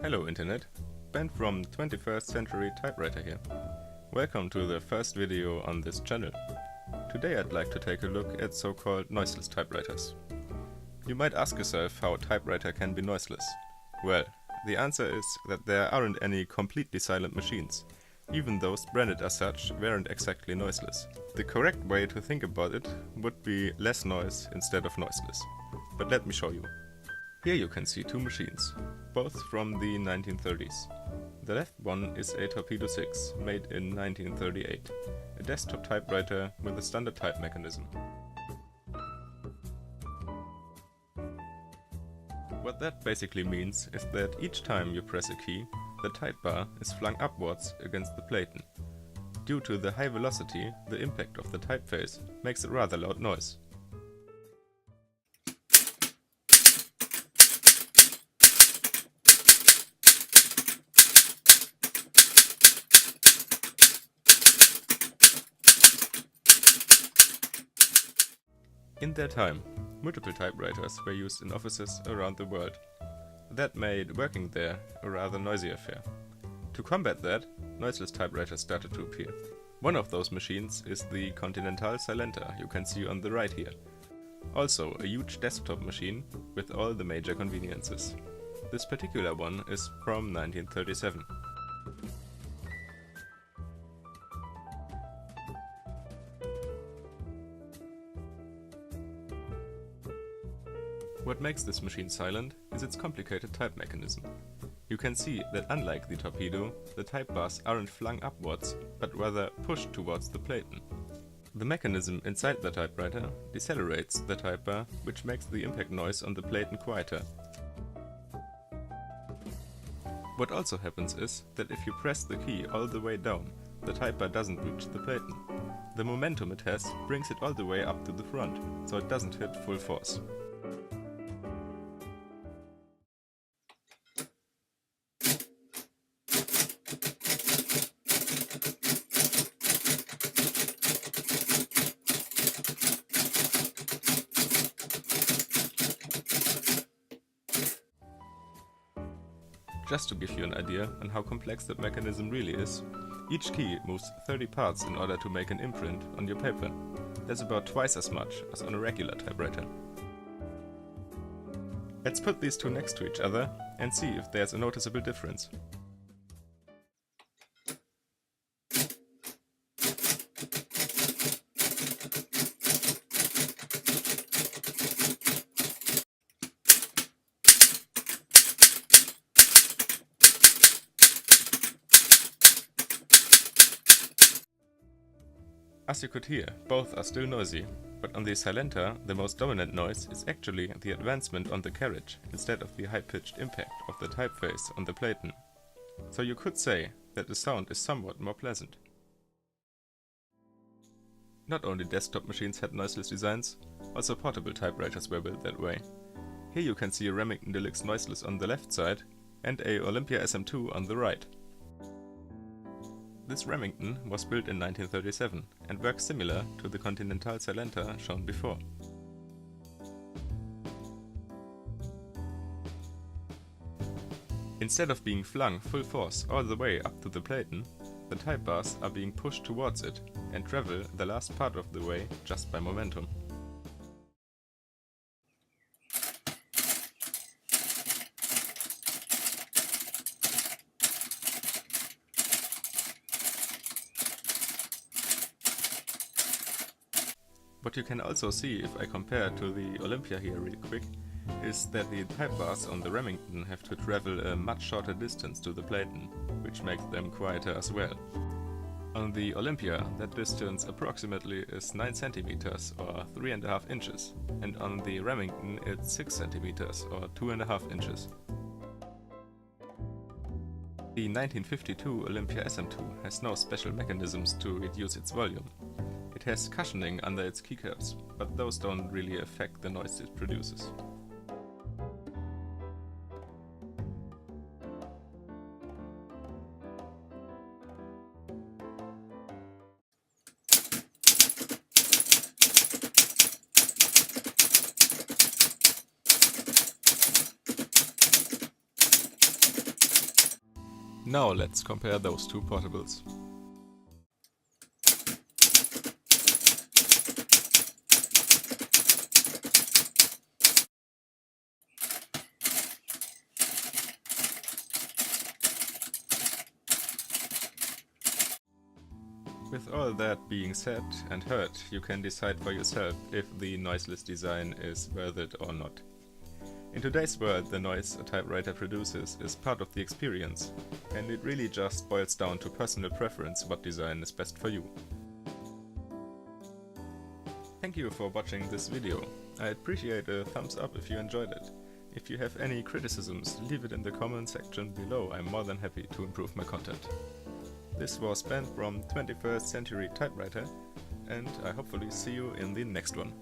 Hello Internet, Ben from 21st Century Typewriter here. Welcome to the first video on this channel. Today I'd like to take a look at so-called noiseless typewriters. You might ask yourself how a typewriter can be noiseless. Well, the answer is that there aren't any completely silent machines. Even those branded as such weren't exactly noiseless. The correct way to think about it would be less noise instead of noiseless. But let me show you. Here you can see two machines, both from the 1930s. The left one is a Torpedo 6, made in 1938, a desktop typewriter with a standard type mechanism. What that basically means is that each time you press a key, the type bar is flung upwards against the platen. Due to the high velocity, the impact of the typeface makes a rather loud noise. In their time, multiple typewriters were used in offices around the world. That made working there a rather noisy affair. To combat that, noiseless typewriters started to appear. One of those machines is the Continental Silenta you can see on the right here. Also a huge desktop machine with all the major conveniences. This particular one is from 1937. What makes this machine silent is its complicated type mechanism. You can see that unlike the Torpedo, the type bars aren't flung upwards, but rather pushed towards the platen. The mechanism inside the typewriter decelerates the type bar, which makes the impact noise on the platen quieter. What also happens is that if you press the key all the way down, the type bar doesn't reach the platen. The momentum it has brings it all the way up to the front, so it doesn't hit full force. Just to give you an idea on how complex that mechanism really is, each key moves 30 parts in order to make an imprint on your paper. That's about twice as much as on a regular typewriter. Let's put these two next to each other and see if there's a noticeable difference. As you could hear, both are still noisy, but on the Silenta, the most dominant noise is actually the advancement on the carriage instead of the high-pitched impact of the typeface on the platen. So you could say that the sound is somewhat more pleasant. Not only desktop machines had noiseless designs, also portable typewriters were built that way. Here you can see a Remington Deluxe noiseless on the left side and a Olympia SM2 on the right. This Remington was built in 1937 and works similar to the Continental Silenta shown before. Instead of being flung full force all the way up to the platen, the type bars are being pushed towards it and travel the last part of the way just by momentum. What you can also see if I compare to the Olympia here real quick, is that the type bars on the Remington have to travel a much shorter distance to the platen, which makes them quieter as well. On the Olympia, that distance approximately is 9 cm or 3.5 inches, and on the Remington it's 6 cm or 2.5 inches. The 1952 Olympia SM2 has no special mechanisms to reduce its volume. It has cushioning under its keycaps, but those don't really affect the noise it produces. Now let's compare those two portables. With all that being said and heard, you can decide for yourself if the noiseless design is worth it or not. In today's world, the noise a typewriter produces is part of the experience, and it really just boils down to personal preference what design is best for you. Thank you for watching this video. I'd appreciate a thumbs up if you enjoyed it. If you have any criticisms, leave it in the comment section below. I'm more than happy to improve my content. This was Ben from 21st Century Typewriter, and I hopefully see you in the next one.